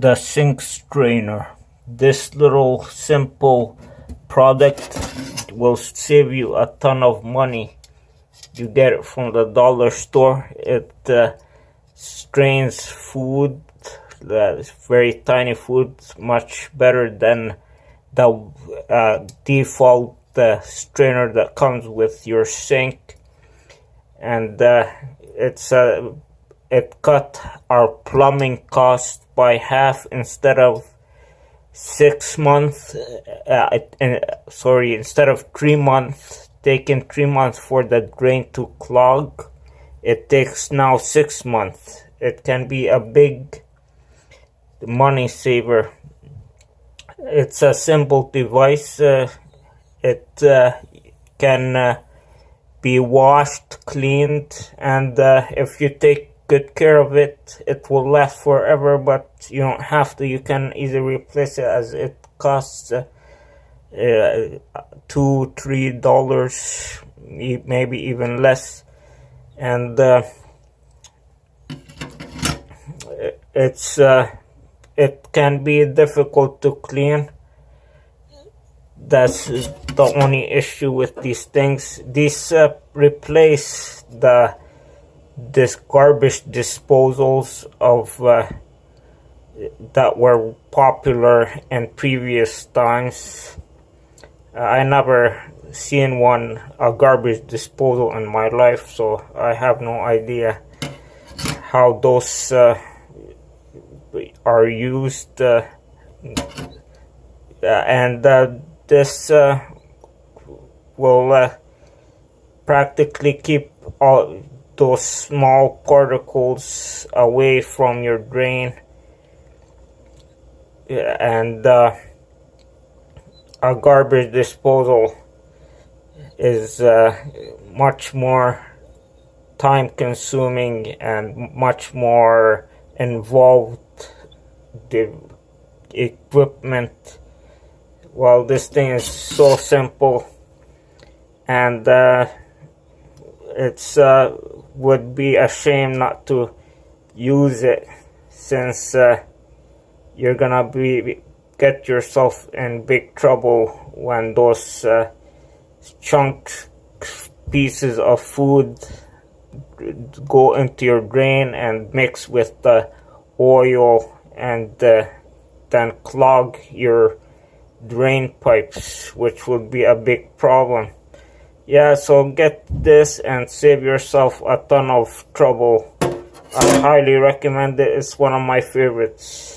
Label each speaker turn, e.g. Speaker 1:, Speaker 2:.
Speaker 1: The sink strainer. This little simple product will save you a ton of money. You get it from the dollar store. It strains food, very tiny food, much better than the default strainer that comes with your sink. And it cut our plumbing cost by half. Instead of 6 months, instead of 3 months, taking 3 months for the drain to clog, it takes now 6 months. It can be a big money saver. It's a simple device. It can be washed, cleaned, and if you take good care of it, it will last forever. But you don't have to. You can easily replace it, as it costs $2-3, maybe even less. And it can be difficult to clean. That's the only issue with these things. These replace this garbage disposals of that were popular in previous times. I never seen a garbage disposal in my life, so I have no idea how those are used. This will practically keep all those small particles away from your drain. And a garbage disposal is much more time consuming and much more involved equipment. Well, this thing is so simple, and it's would be a shame not to use it, since you're gonna get yourself in big trouble when those chunked pieces of food go into your drain and mix with the oil, and then clog your drain pipes, which would be a big problem. Yeah, so get this and save yourself a ton of trouble. I highly recommend it. It's one of my favorites.